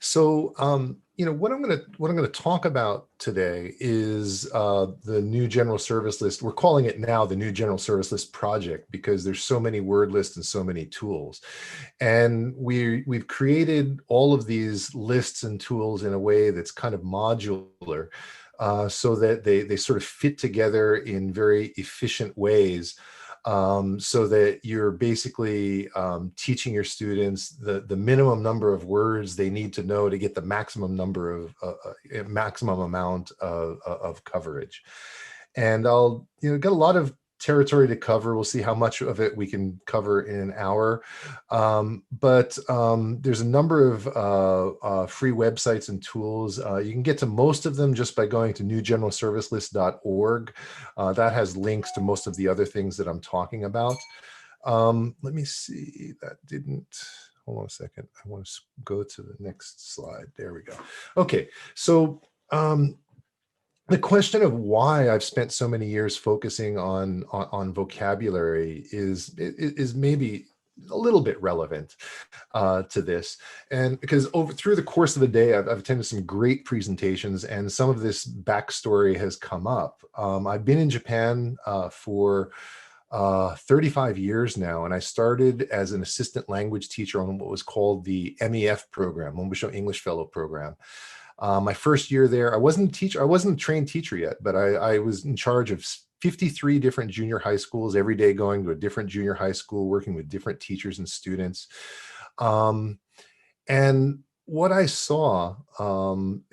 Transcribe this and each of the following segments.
So, what I'm gonna talk about today is the new General Service List. We're calling it now the new General Service List project because there's so many word lists and so many tools, and we've created all of these lists and tools in a way that's kind of modular, so that they sort of fit together in very efficient ways, so that you're basically teaching your students the minimum number of words they need to know to get the maximum number of maximum amount of coverage. And I'll get a lot of territory to cover. We'll see how much of it we can cover in an hour. But there's a number of free websites and tools. You can get to most of them just by going to newgeneralservicelist.org. That has links to most of the other things that I'm talking about. Let me see, that didn't, hold on a second. I want to go to the next slide. There we go. Okay, so the question of why I've spent so many years focusing on vocabulary is maybe a little bit relevant to this. And because through the course of the day, I've attended some great presentations, and some of this backstory has come up. I've been in Japan for 35 years now, and I started as an assistant language teacher on what was called the MEF program, Modular English Fellow program. My first year there, I wasn't a teacher, I wasn't a trained teacher yet, but I was in charge of 53 different junior high schools, every day going to a different junior high school, working with different teachers and students. And what I saw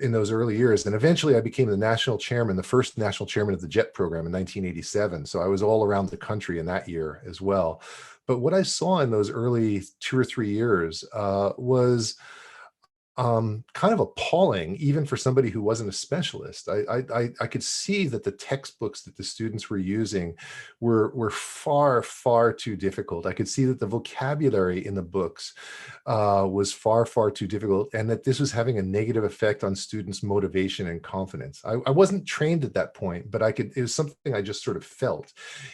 in those early years, and eventually I became the national chairman, the first national chairman of the JET program in 1987. So I was all around the country in that year as well. But what I saw in those early 2 or 3 years was kind of appalling, even for somebody who wasn't a specialist. I could see that the textbooks that the students were using were far, far too difficult. I could see that the vocabulary in the books was far, far too difficult, and that this was having a negative effect on students' motivation and confidence. I wasn't trained at that point, but it was something I just sort of felt.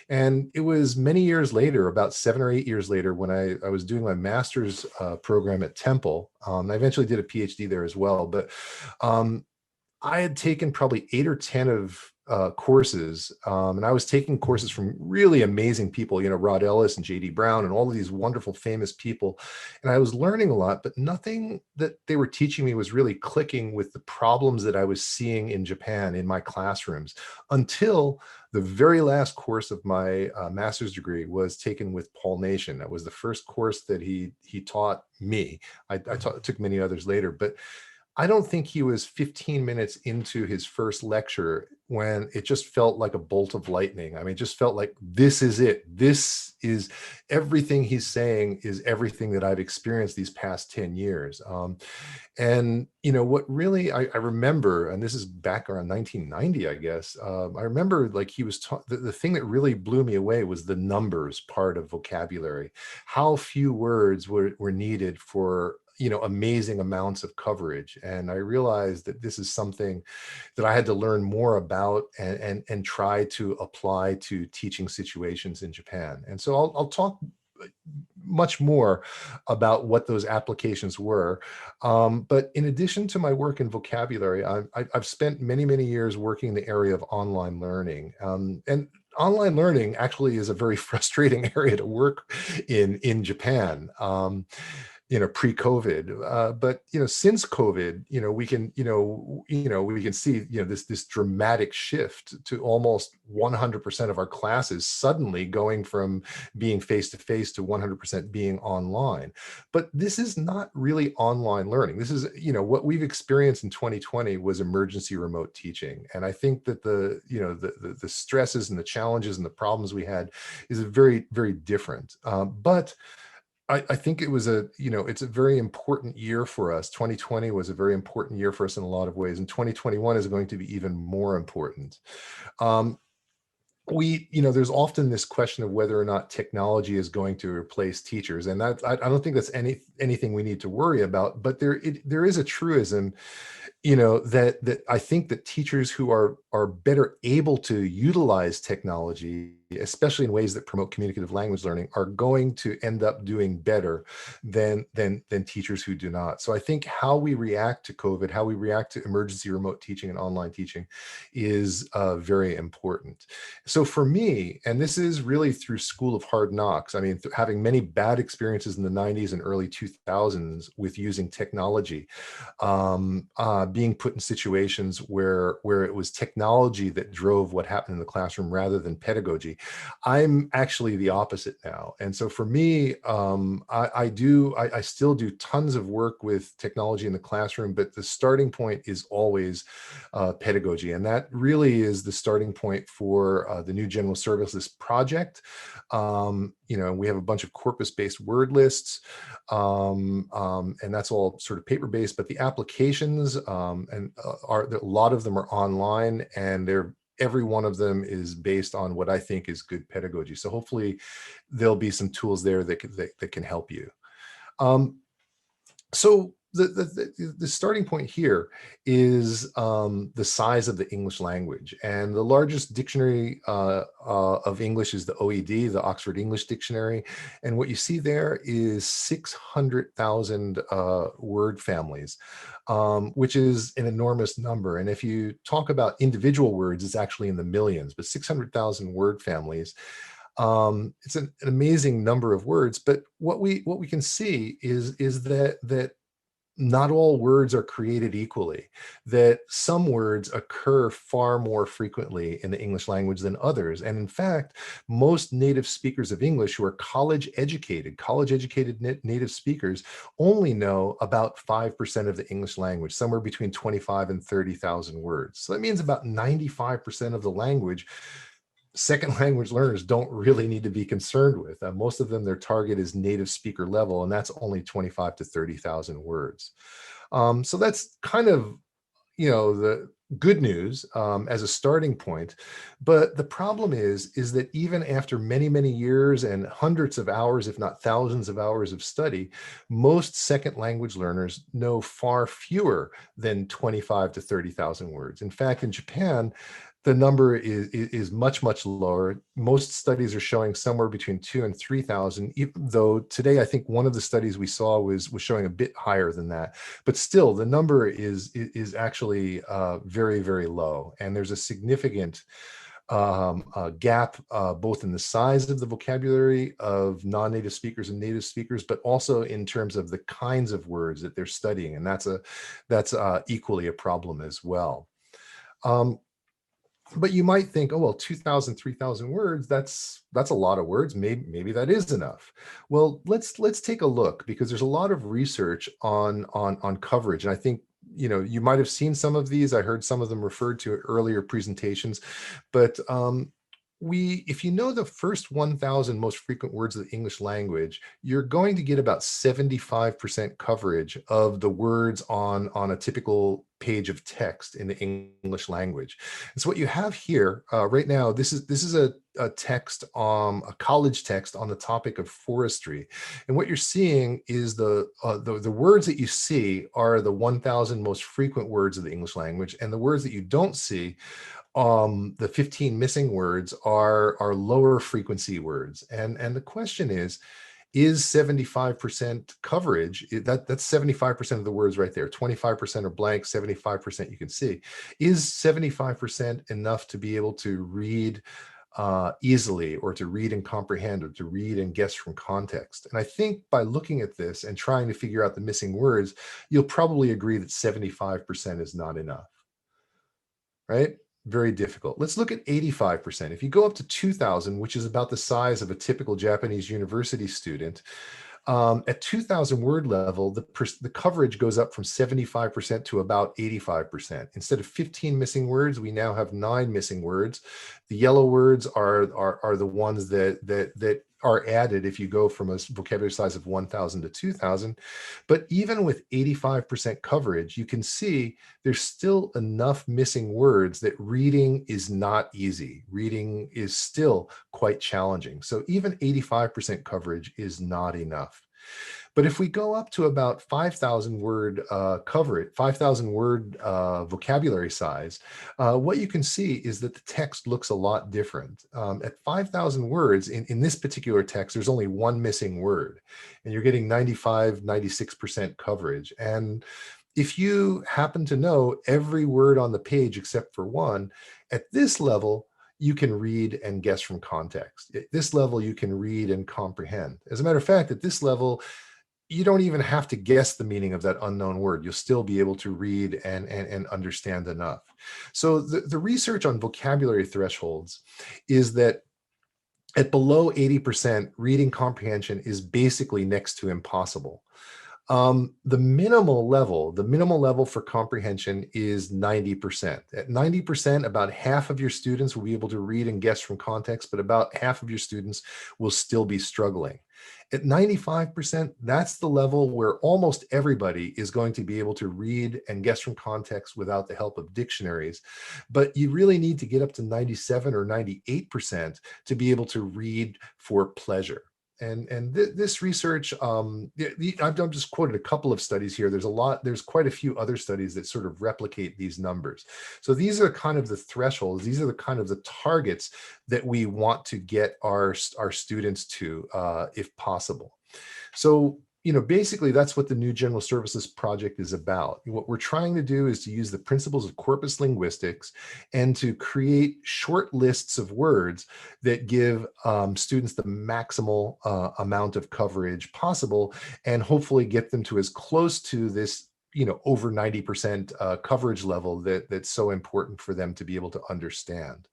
And it was many years later, about 7 or 8 years later, when I was doing my master's program at Temple. I eventually did a PhD there as well, but I had taken probably 8 or 10 of courses, and I was taking courses from really amazing people, Rod Ellis and J.D. Browne and all of these wonderful, famous people. And I was learning a lot, but nothing that they were teaching me was really clicking with the problems that I was seeing in Japan in my classrooms, until the very last course of my master's degree was taken with Paul Nation. That was the first course that he taught me. I took many others later, but I don't think he was 15 minutes into his first lecture when it just felt like a bolt of lightning. I mean, it just felt like, this is it. This is everything he's saying, is everything that I've experienced these past 10 years. And, what really I remember, and this is back around 1990, I guess, I remember like he was, the thing that really blew me away was the numbers part of vocabulary, how few words were needed for amazing amounts of coverage. And I realized that this is something that I had to learn more about and try to apply to teaching situations in Japan. And so I'll talk much more about what those applications were. But in addition to my work in vocabulary, I've spent many, many years working in the area of online learning. And online learning actually is a very frustrating area to work in Japan. Pre-COVID, but since COVID, we can see this dramatic shift to almost 100% of our classes suddenly going from being face-to-face to 100% being online. But this is not really online learning. This is what we've experienced in 2020 was emergency remote teaching, and I think that the stresses and the challenges and the problems we had is very, very different. But I think it was it's a very important year for us. 2020 was a very important year for us in a lot of ways, and 2021 is going to be even more important. There's often this question of whether or not technology is going to replace teachers, and I don't think that's anything we need to worry about. But there is a truism that I think that teachers who are better able to utilize technology, especially in ways that promote communicative language learning, are going to end up doing better than teachers who do not. So I think how we react to COVID, how we react to emergency remote teaching and online teaching is very important. So for me, and this is really through School of Hard Knocks, I mean, having many bad experiences in the 90s and early 2000s with using technology, being put in situations where it was technology that drove what happened in the classroom rather than pedagogy. I'm actually the opposite now. And so for me, I still do tons of work with technology in the classroom, but the starting point is always pedagogy. And that really is the starting point for the new General Service List project. We have a bunch of corpus-based word lists, and that's all sort of paper-based, but the applications a lot of them are online, and every one of them is based on what I think is good pedagogy. So hopefully there'll be some tools there that can help you. So the starting point here is the size of the English language, and the largest dictionary of English is the OED, the Oxford English Dictionary, and what you see there is 600,000 word families, which is an enormous number. And if you talk about individual words, it's actually in the millions, but 600,000 word families. It's an amazing number of words, but what we can see is that not all words are created equally, that some words occur far more frequently in the English language than others. And in fact, most native speakers of English who are college-educated native speakers only know about 5% of the English language, somewhere between 25 and 30,000 words. So that means about 95% of the language second language learners don't really need to be concerned with. Most of them, their target is native speaker level, and that's only 25 to 30,000 words. So that's kind of, the good news as a starting point. But the problem is that even after many, many years and hundreds of hours, if not thousands of hours of study, most second language learners know far fewer than 25 to 30,000 words. In fact, in Japan, the number is much, much lower. Most studies are showing somewhere between 2,000 and 3,000, though today I think one of the studies we saw was showing a bit higher than that. But still, the number is actually very, very low. And there's a significant gap both in the size of the vocabulary of non-native speakers and native speakers, but also in terms of the kinds of words that they're studying. And that's equally a problem as well. But you might think, oh, well, 2,000, 3,000 words, that's a lot of words. Maybe that is enough. Well, let's take a look, because there's a lot of research on coverage. And I think, you might have seen some of these. I heard some of them referred to earlier presentations, but if you know the first 1,000 most frequent words of the English language, you're going to get about 75% coverage of the words on a typical page of text in the English language. And so what you have here right now, this is a text, a college text on the topic of forestry. And what you're seeing is the words that you see are the 1,000 most frequent words of the English language, and the words that you don't see, the 15 missing words, are lower frequency words. And the question is 75% coverage, that's 75% of the words right there. 25% are blank, 75% you can see. Is 75% enough to be able to read easily, or to read and comprehend, or to read and guess from context? And I think by looking at this and trying to figure out the missing words, you'll probably agree that 75% is not enough, right? Very difficult. Let's look at 85%. If you go up to 2,000, which is about the size of a typical Japanese university student, at 2,000 word level, the coverage goes up from 75% to about 85%. Instead of 15 missing words, we now have 9 missing words. The yellow words are the ones that are added if you go from a vocabulary size of 1,000 to 2,000. But even with 85% coverage, you can see there's still enough missing words that reading is not easy. Reading is still quite challenging. So even 85% coverage is not enough. But if we go up to about 5,000 word coverage, 5,000 word vocabulary size, what you can see is that the text looks a lot different. At 5,000 words, in this particular text, there's only one missing word, and you're getting 95, 96% coverage. And if you happen to know every word on the page except for one, at this level, you can read and guess from context. At this level, you can read and comprehend. As a matter of fact, at this level, you don't even have to guess the meaning of that unknown word. You'll still be able to read and understand enough. So the research on vocabulary thresholds is that at below 80%, reading comprehension is basically next to impossible. The minimal level for comprehension is 90%. At 90%, about half of your students will be able to read and guess from context, but about half of your students will still be struggling. At 95%, that's the level where almost everybody is going to be able to read and guess from context without the help of dictionaries. But you really need to get up to 97 or 98% to be able to read for pleasure. And this research, I've just quoted a couple of studies here. There's quite a few other studies that sort of replicate these numbers. So these are kind of the thresholds. These are the kind of the targets that we want to get our students to, if possible. So, basically that's what the new General Services project is about. What we're trying to do is to use the principles of corpus linguistics and to create short lists of words that give students the maximal amount of coverage possible, and hopefully get them to as close to this over 90% coverage level that's so important for them to be able to understand.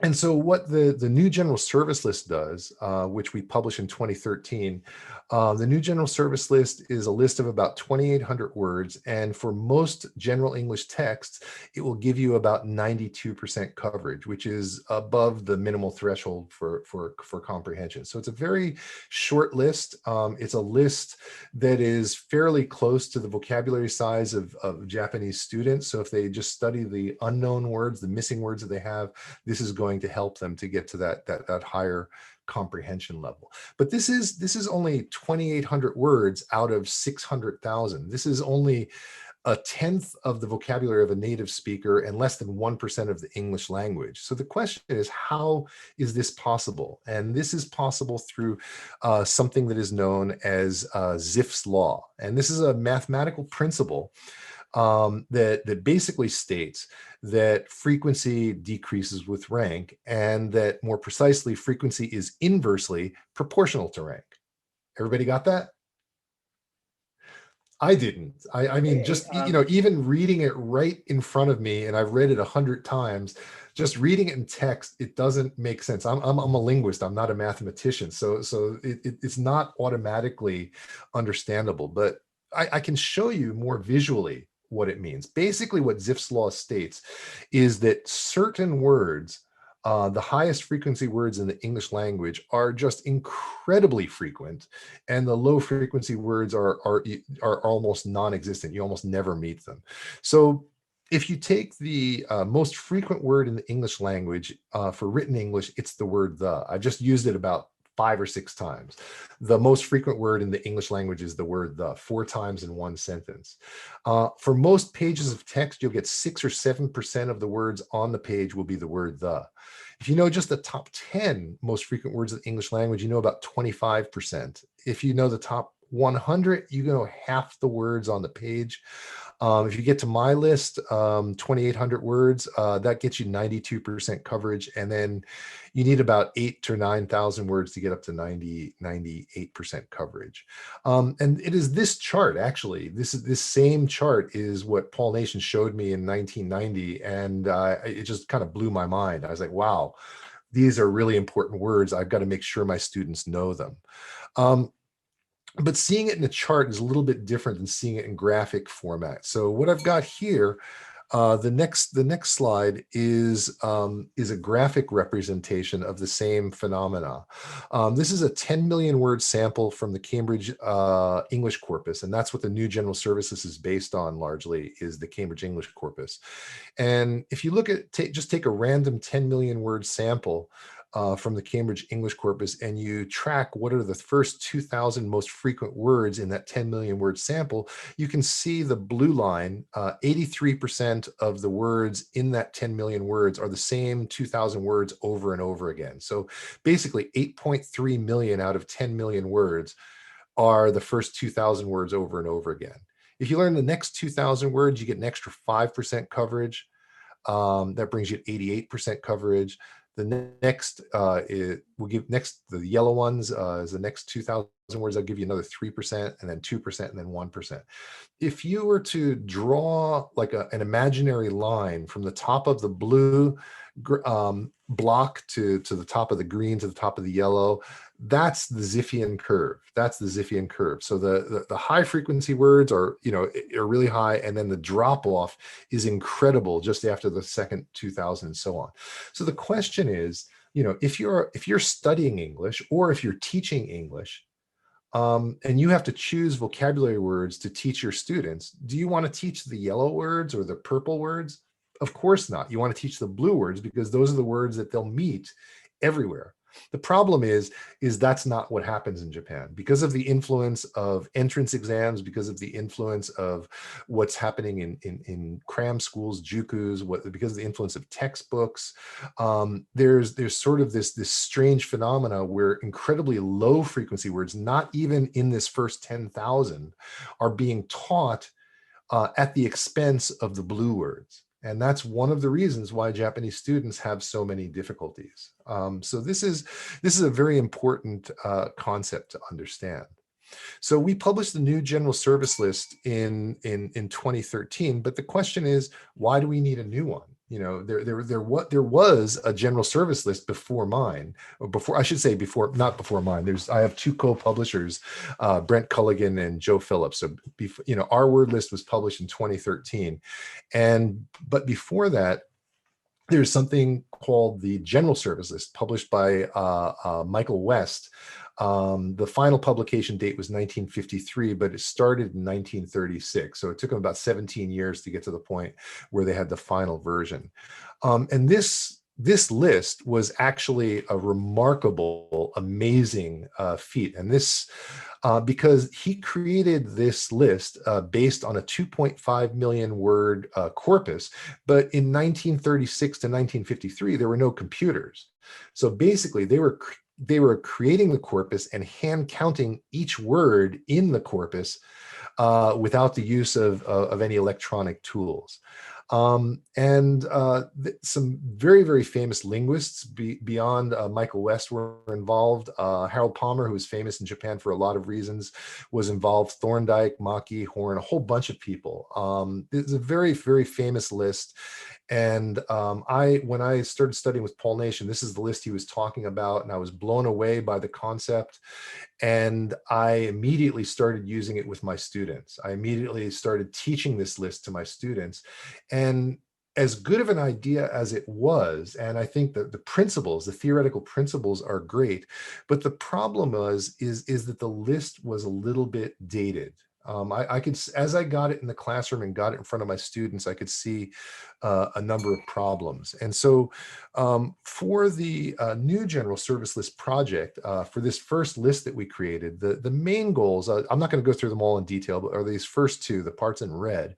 And so what the new General Service List does, which we published in 2013, the new General Service List is a list of about 2,800 words. And for most general English texts, it will give you about 92% coverage, which is above the minimal threshold for comprehension. So it's a very short list. It's a list that is fairly close to the vocabulary size of Japanese students. So if they just study the unknown words, the missing words that they have, this is going to help them to get to that higher comprehension level. But this is only 2,800 words out of 600,000. This is only a tenth of the vocabulary of a native speaker and less than 1% of the English language. So the question is, how is this possible? And this is possible through something that is known as Zipf's law. And this is a mathematical principle that basically states that frequency decreases with rank, and that more precisely, frequency is inversely proportional to rank. Everybody got that? I didn't. I mean, just, even reading it right in front of me, and I've read it 100 times, just reading it in text, it doesn't make sense. I'm a linguist. I'm not a mathematician. So it's not automatically understandable, but I can show you more visually what it means. Basically, what Zipf's law states is that certain words, the highest frequency words in the English language, are just incredibly frequent, and the low frequency words are almost non-existent. You almost never meet them. So if you take the most frequent word in the English language for written English, it's the word the. I've just used it about 5 or 6 times. The most frequent word in the English language is the word the, 4 times in one sentence. For most pages of text, you'll get 6 or 7% of the words on the page will be the word the. If you know just the top 10 most frequent words of the English language, you know about 25%. If you know the top 100, you know half the words on the page. If you get to my list, 2,800 words, that gets you 92% coverage. And then you need about 8,000 to 9,000 words to get up to 98% coverage. And it is this chart, actually, this same chart is what Paul Nation showed me in 1990. And it just kind of blew my mind. I was like, wow, these are really important words. I've got to make sure my students know them. But seeing it in a chart is a little bit different than seeing it in graphic format. So what I've got here, the next slide is a graphic representation of the same phenomena. This is a 10 million word sample from the Cambridge English corpus, and that's what the new General Services is based on largely, is the Cambridge English corpus. And if you look at, just take a random 10 million word sample, from the Cambridge English corpus, and you track what are the first 2,000 most frequent words in that 10 million word sample, you can see the blue line, 83% of the words in that 10 million words are the same 2,000 words over and over again. So basically 8.3 million out of 10 million words are the first 2,000 words over and over again. If you learn the next 2,000 words, you get an extra 5% coverage. That brings you 88% coverage. The next the yellow ones is the next 2,000 words. I'll give you another 3%, and then 2%, and then 1%. If you were to draw like an imaginary line from the top of the blue block to the top of the green to the top of the yellow, that's the Zipfian curve. That's the Zipfian curve. So the high frequency words are really high, and then the drop off is incredible just after the second 2,000 and so on. So the question is, if you're studying English or if you're teaching English, and you have to choose vocabulary words to teach your students, do you want to teach the yellow words or the purple words? Of course not. You want to teach the blue words because those are the words that they'll meet everywhere. The problem is that's not what happens in Japan because of the influence of entrance exams, because of the influence of what's happening in cram schools, jukus, because of the influence of textbooks. There's sort of this strange phenomena where incredibly low frequency words, not even in this first 10,000, are being taught at the expense of the blue words. And that's one of the reasons why Japanese students have so many difficulties. So this is a very important concept to understand. So we published the new General Service List in 2013, but the question is, why do we need a new one? There was a General Service List before mine, or before, I should say before, not before mine. I have two co-publishers, Brent Culligan and Joe Phillips. So our word list was published in 2013, but before that, there's something called the General Service List published by Michael West. The final publication date was 1953, but it started in 1936. So it took them about 17 years to get to the point where they had the final version. And this list was actually a remarkable, amazing feat. And this, because he created this list based on a 2.5 million word corpus, but in 1936 to 1953, there were no computers. So basically they were creating the corpus and hand counting each word in the corpus without the use of any electronic tools. Some very, very famous linguists beyond Michael West were involved. Harold Palmer, who was famous in Japan for a lot of reasons, was involved. Thorndike, Maki, Horn, a whole bunch of people. It's a very, very famous list. And when I started studying with Paul Nation, this is the list he was talking about, and I was blown away by the concept. And I immediately started using it with my students. I immediately started teaching this list to my students. And as good of an idea as it was, and I think that the theoretical principles are great, but the problem is that the list was a little bit dated. I could, as I got it in the classroom and got it in front of my students, I could see a number of problems. And so for the new General Service List project, for this first list that we created, the main goals, I'm not going to go through them all in detail, but are these first two, the parts in red.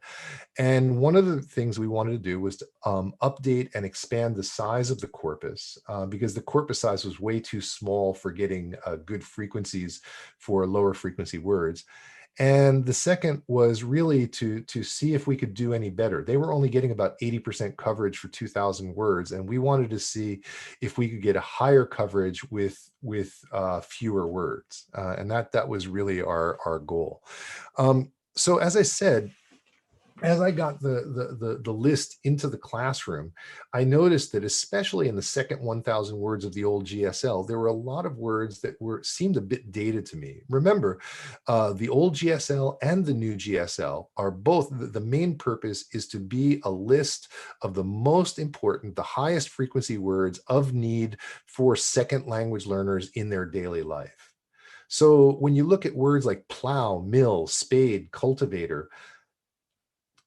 And one of the things we wanted to do was to update and expand the size of the corpus because the corpus size was way too small for getting good frequencies for lower frequency words. And the second was really to see if we could do any better. They were only getting about 80% coverage for 2,000 words, and we wanted to see if we could get a higher coverage with fewer words. And that was really our goal. So as I said, as I got the list into the classroom, I noticed that especially in the second 1,000 words of the old GSL, there were a lot of words that seemed a bit dated to me. Remember, the old GSL and the new GSL are both, the main purpose is to be a list of the most important, the highest frequency words of need for second language learners in their daily life. So when you look at words like plow, mill, spade, cultivator,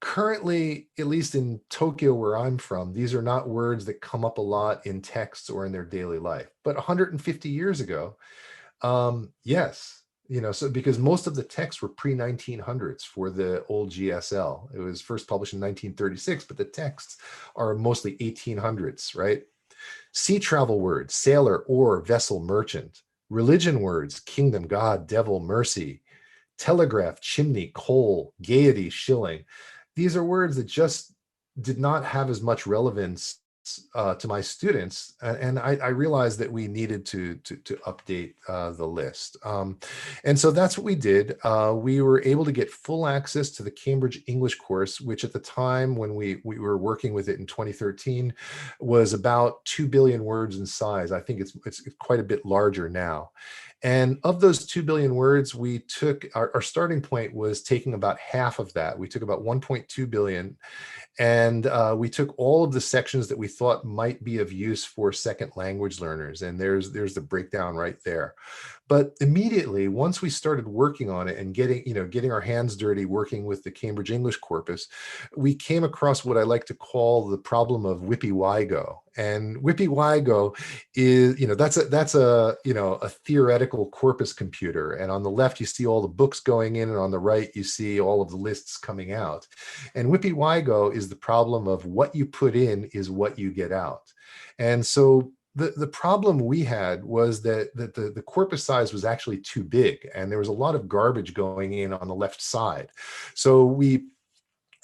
Currently, at least in Tokyo, where I'm from, these are not words that come up a lot in texts or in their daily life. But 150 years ago, yes, so because most of the texts were pre-1900s for the old GSL. It was first published in 1936, but the texts are mostly 1800s, right? Sea travel words, sailor, oar, vessel, merchant. Religion words, kingdom, God, devil, mercy. Telegraph, chimney, coal, gaiety, shilling. These are words that just did not have as much relevance to my students, and I realized that we needed to update the list, and so that's what we did. We were able to get full access to the Cambridge English course, which at the time when we were working with it in 2013 was about 2 billion words in size. I think it's quite a bit larger now. And of those 2 billion words, we took our starting point was taking about half of that. We took about 1.2 billion. And we took all of the sections that we thought might be of use for second language learners. And there's the breakdown right there. But immediately, once we started working on it and getting our hands dirty working with the Cambridge English corpus, we came across what I like to call the problem of Whippy-Wygo. And Whippy-Wygo is, that's a theoretical corpus computer. And on the left, you see all the books going in, and on the right, you see all of the lists coming out. And Whippy-Wygo is the problem of what you put in is what you get out. And so the problem we had was that the corpus size was actually too big, and there was a lot of garbage going in on the left side. So we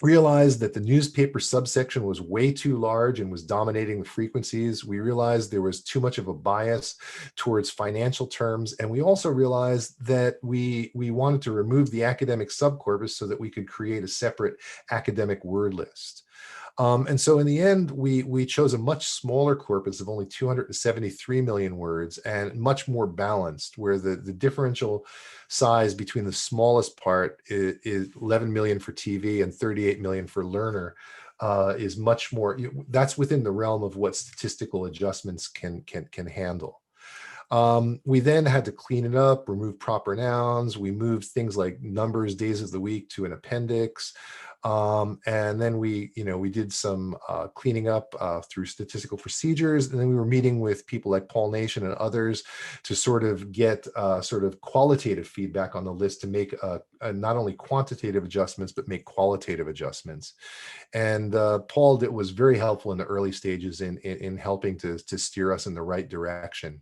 realized that the newspaper subsection was way too large and was dominating the frequencies. We realized there was too much of a bias towards financial terms. And we also realized that we wanted to remove the academic subcorpus so that we could create a separate academic word list. And so in the end, we chose a much smaller corpus of only 273 million words and much more balanced, where the differential size between the smallest part is 11 million for TV and 38 million for learner is much more, that's within the realm of what statistical adjustments can handle. We then had to clean it up, remove proper nouns. We moved things like numbers, days of the week to an appendix. And then we did some cleaning up through statistical procedures. And then we were meeting with people like Paul Nation and others to sort of get sort of qualitative feedback on the list to make not only quantitative adjustments, but make qualitative adjustments. And Paul was very helpful in the early stages in helping to steer us in the right direction.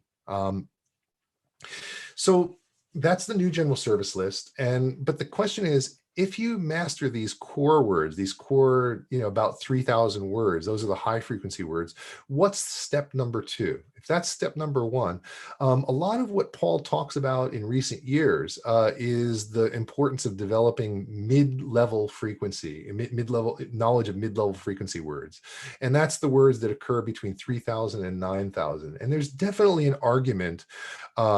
So that's the new general service list. But the question is, if you master these core words, these core, about 3,000 words, those are the high frequency words, what's step number 2? If that's step number 1, a lot of what Paul talks about in recent years is the importance of developing mid-level frequency, mid-level knowledge of mid-level frequency words. And that's the words that occur between 3,000 and 9,000. And there's definitely an argument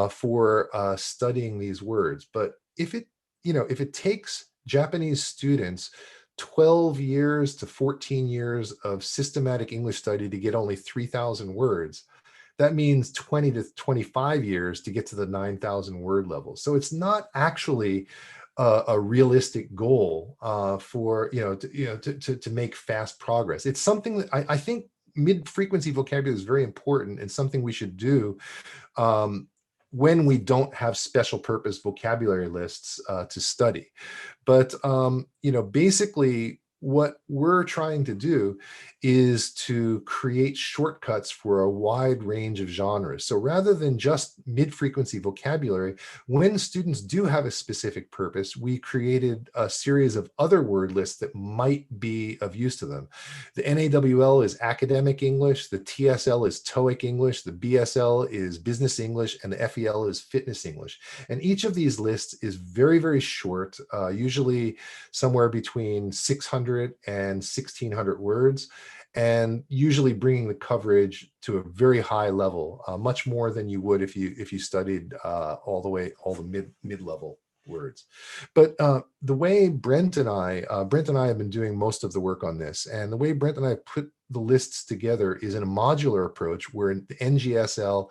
for studying these words. But if it takes Japanese students 12 years to 14 years of systematic English study to get only 3,000 words, that means 20 to 25 years to get to the 9,000 word level. So it's not actually a realistic goal to make fast progress. It's something that I think mid-frequency vocabulary is very important and something we should do when we don't have special purpose vocabulary lists to study. But, basically what we're trying to do is to create shortcuts for a wide range of genres. So rather than just mid-frequency vocabulary, when students do have a specific purpose, we created a series of other word lists that might be of use to them. The NAWL is academic English, the TSL is TOEIC English, the BSL is business English, and the FEL is fitness English. And each of these lists is very, very short, usually somewhere between 600 and 1,600 words, and usually bringing the coverage to a very high level, much more than you would if you studied all the mid-level words. But the way Brent and I have been doing most of the work on this, and the way Brent and I put the lists together is in a modular approach where the NGSL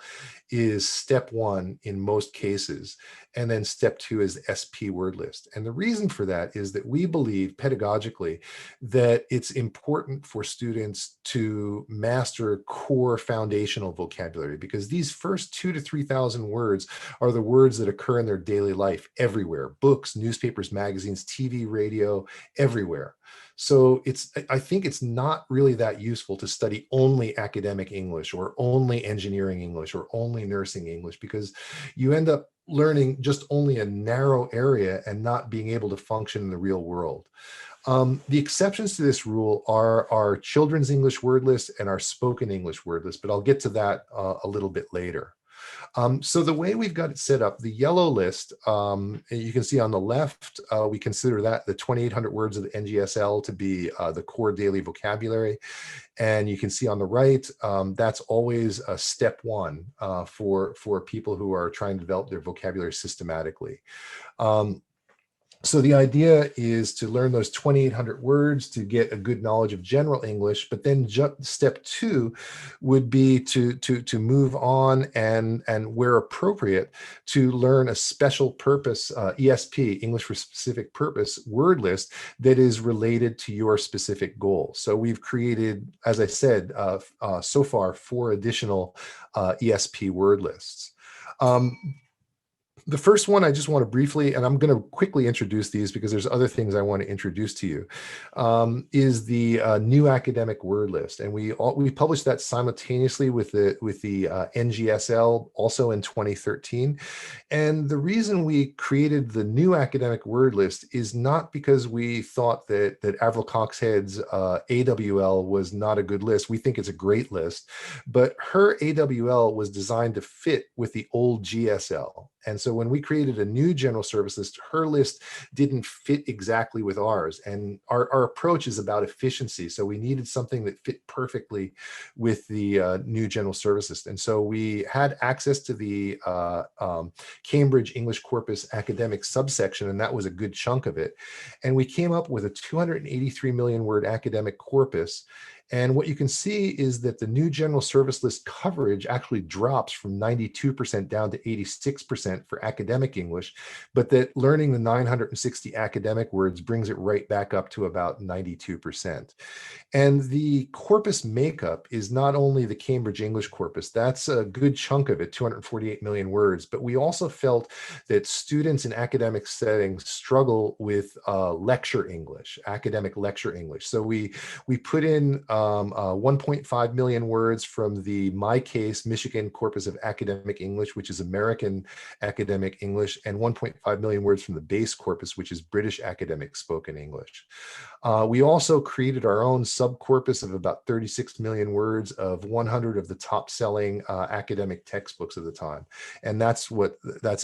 is step 1 in most cases, and then step 2 is the SP word list. And the reason for that is that we believe pedagogically that it's important for students to master core foundational vocabulary, because these first 2,000 to 3,000 words are the words that occur in their daily life everywhere: books, newspapers, magazines, TV, radio, everywhere. So I think it's not really that useful to study only academic English or only engineering English or only nursing English, because you end up learning just only a narrow area and not being able to function in the real world. The exceptions to this rule are our children's English word list and our spoken English word list, but I'll get to that a little bit later. So the way we've got it set up, the yellow list, you can see on the left, we consider that the 2,800 words of the NGSL to be the core daily vocabulary. And you can see on the right, that's always a step 1 for people who are trying to develop their vocabulary systematically. So the idea is to learn those 2,800 words to get a good knowledge of general English, but then step 2 would be to move on and where appropriate, to learn a special purpose ESP, English for Specific Purpose word list that is related to your specific goal. So we've created, as I said, so far 4 additional ESP word lists. The first one I just want to briefly, and I'm going to quickly introduce these because there's other things I want to introduce to you, is the new academic word list. And we published that simultaneously with the NGSL also in 2013. And the reason we created the new academic word list is not because we thought that Avril Coxhead's AWL was not a good list. We think it's a great list, but her AWL was designed to fit with the old GSL. And so when we created a new general service list, her list didn't fit exactly with ours. And our approach is about efficiency. So we needed something that fit perfectly with the new general service list. And so we had access to the Cambridge English Corpus academic subsection, and that was a good chunk of it. And we came up with a 283 million word academic corpus. And what you can see is that the new general service list coverage actually drops from 92% down to 86% for academic English, but that learning the 960 academic words brings it right back up to about 92%. And the corpus makeup is not only the Cambridge English corpus, that's a good chunk of it, 248 million words, but we also felt that students in academic settings struggle with lecture English, academic lecture English. So we put in 1.5 million words from the MyCase Michigan Corpus of Academic English, which is American Academic English, and 1.5 million words from the base corpus, which is British Academic Spoken English. We also created our own sub-corpus of about 36 million words of 100 of the top-selling academic textbooks of the time. And that's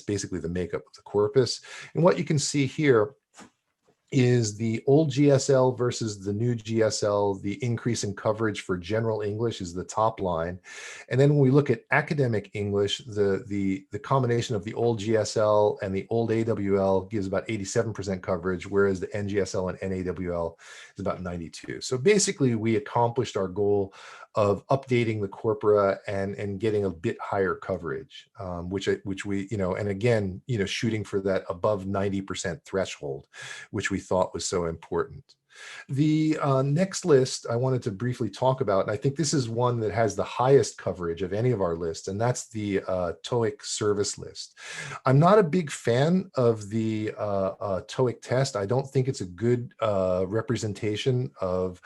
basically the makeup of the corpus. And what you can see here is the old GSL versus the new GSL. The increase in coverage for general English is the top line. And then when we look at academic English, the combination of the old GSL and the old AWL gives about 87% coverage, whereas the NGSL and NAWL is about 92. So basically we accomplished our goal of updating the corpora and getting a bit higher coverage, which we, and again, shooting for that above 90% threshold, which we thought was so important. The next list I wanted to briefly talk about, and I think this is one that has the highest coverage of any of our lists, and that's the TOEIC Service List. I'm not a big fan of the TOEIC test. I don't think it's a good representation of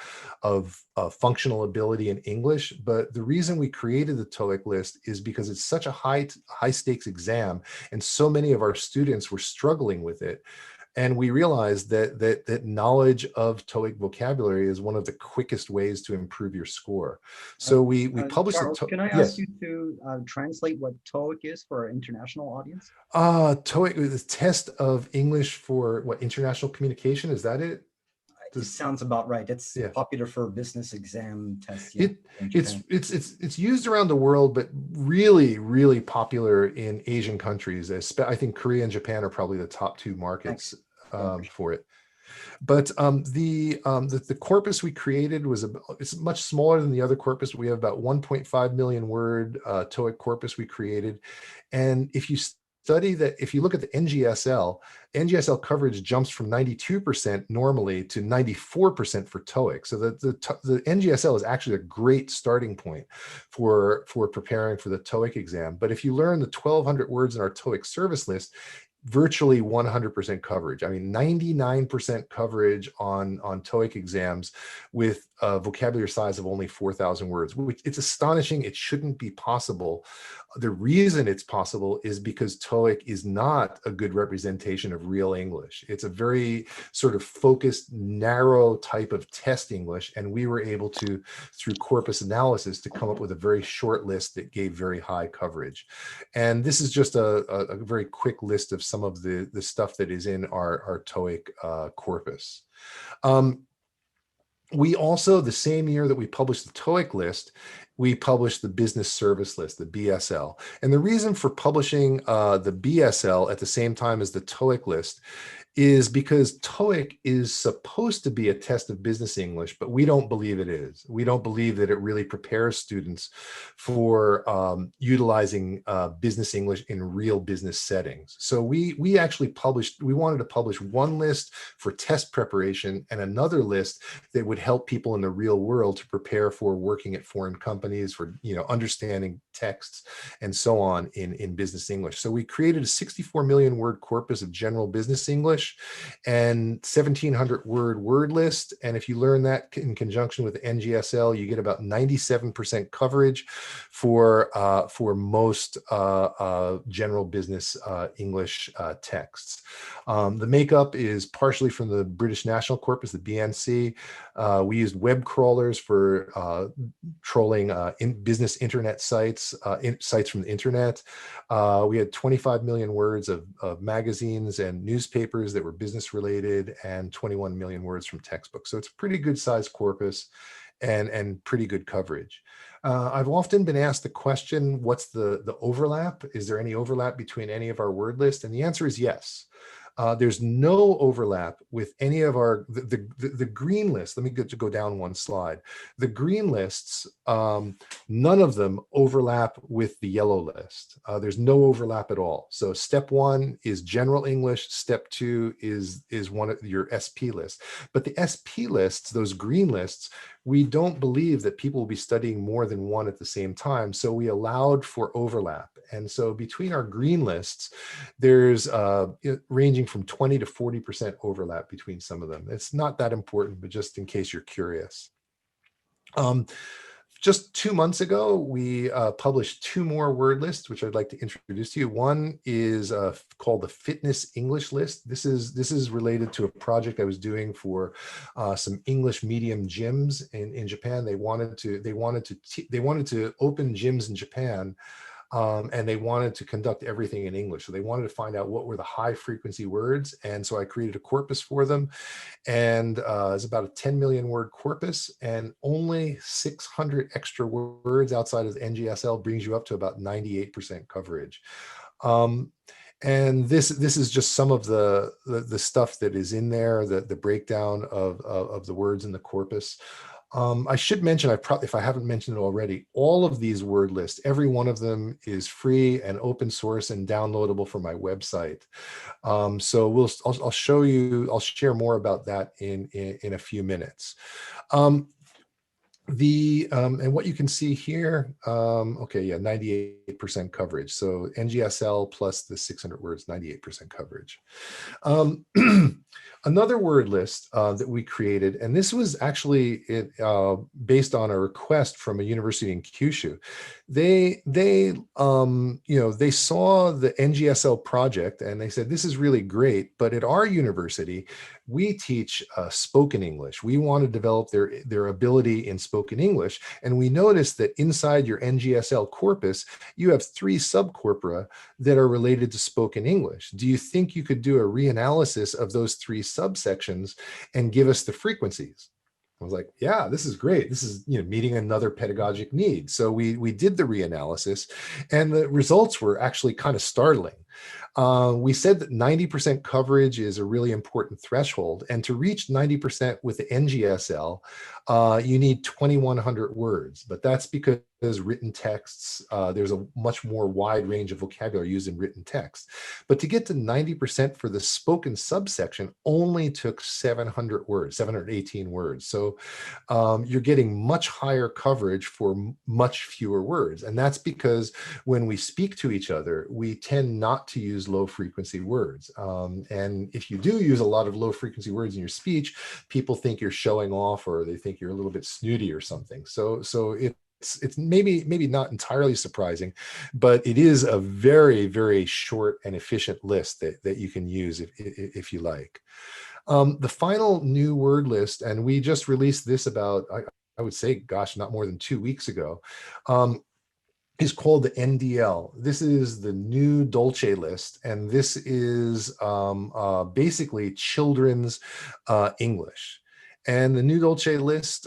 functional ability in English, but the reason we created the TOEIC list is because it's such a high stakes exam, and so many of our students were struggling with it. And we realized that knowledge of TOEIC vocabulary is one of the quickest ways to improve your score. So we published Charles, can I ask you to translate what TOEIC is for our international audience? TOEIC is a test of English for what, international communication, is that it? It sounds about right. It's popular for business exam tests. Yeah, it's used around the world, but really popular in Asian countries. I think Korea and Japan are probably the top 2 markets for it. But the corpus we created was it's much smaller than the other corpus. We have about 1.5 million word TOEIC corpus we created. And if you study that, if you look at the NGSL coverage jumps from 92% normally to 94% for TOEIC. So the NGSL is actually a great starting point for preparing for the TOEIC exam. But if you learn the 1,200 words in our TOEIC service list, virtually 100% coverage. I mean, 99% coverage on TOEIC exams with a vocabulary size of only 4,000 words, which it's astonishing. It shouldn't be possible. The reason it's possible is because TOEIC is not a good representation of real English. It's a very sort of focused, narrow type of test English. And we were able to, through corpus analysis, to come up with a very short list that gave very high coverage. And this is just a very quick list of some of the stuff that is in our TOEIC corpus. We also, the same year that we published the TOEIC list, we published the Business Service List, the BSL. And the reason for publishing the BSL at the same time as the TOEIC list is because TOEIC is supposed to be a test of business English, but we don't believe it is. We don't believe that it really prepares students for utilizing business English in real business settings. So we actually wanted to publish one list for test preparation and another list that would help people in the real world to prepare for working at foreign companies, for understanding texts and so on in business English. So we created a 64 million word corpus of general business English and 1,700 word list. And if you learn that in conjunction with NGSL, you get about 97% coverage for most general business English texts. The makeup is partially from the British National Corpus, the BNC. We used web crawlers for trolling business internet sites, sites from the internet. We had 25 million words of magazines and newspapers that were business related, and 21 million words from textbooks. So it's a pretty good sized corpus and pretty good coverage. I've often been asked the question, what's the overlap? Is there any overlap between any of our word lists? And the answer is yes. There's no overlap with any of the green list. Let me go down one slide. The green lists, none of them overlap with the yellow list. There's no overlap at all. So step 1 is general English. Step 2 is one of your SP lists. But the SP lists, those green lists, we don't believe that people will be studying more than one at the same time. So we allowed for overlap. And so between our green lists, there's ranging from 20 to 40% overlap between some of them. It's not that important, but just in case you're curious. Just 2 months ago, we published 2 more word lists, which I'd like to introduce to you. One is called the Fitness English List. This is related to a project I was doing for some English medium gyms in Japan. They wanted to open gyms in Japan. And they wanted to conduct everything in English. So they wanted to find out what were the high frequency words. And so I created a corpus for them. And it's about a 10 million word corpus, and only 600 extra words outside of the NGSL brings you up to about 98% coverage. And this is just some of the stuff that is in there, the breakdown of the words in the corpus. I should mention, if I haven't mentioned it already, all of these word lists, every one of them is free and open source and downloadable from my website. So I'll share more about that in a few minutes. And what you can see here, okay, yeah, 98% coverage. So NGSL plus the 600 words, 98% coverage. Another word list that we created, and this was actually based on a request from a university in Kyushu. They saw the NGSL project and they said, this is really great, but at our university, we teach spoken English. We want to develop their ability in spoken English. And we noticed that inside your NGSL corpus, you have 3 subcorpora that are related to spoken English. Do you think you could do a reanalysis of those 3 subsections and give us the frequencies? I was like, yeah, this is great. This is meeting another pedagogic need. So we did the reanalysis, and the results were actually kind of startling. We said that 90% coverage is a really important threshold, and to reach 90% with the NGSL, you need 2,100 words, but that's because written texts, there's a much more wide range of vocabulary used in written text. But to get to 90% for the spoken subsection only took 700 words, 718 words. So you're getting much higher coverage for much fewer words. And that's because when we speak to each other, we tend not to use low frequency words. And if you do use a lot of low frequency words in your speech, people think you're showing off, or they think you're a little bit snooty or something. So it's maybe not entirely surprising, but it is a very, very short and efficient list that you can use if you like. The final new word list, and we just released this about, I would say, gosh, not more than 2 weeks ago, is called the NDL. This is the new Dolch List, and this is basically children's English. And the new Dolch List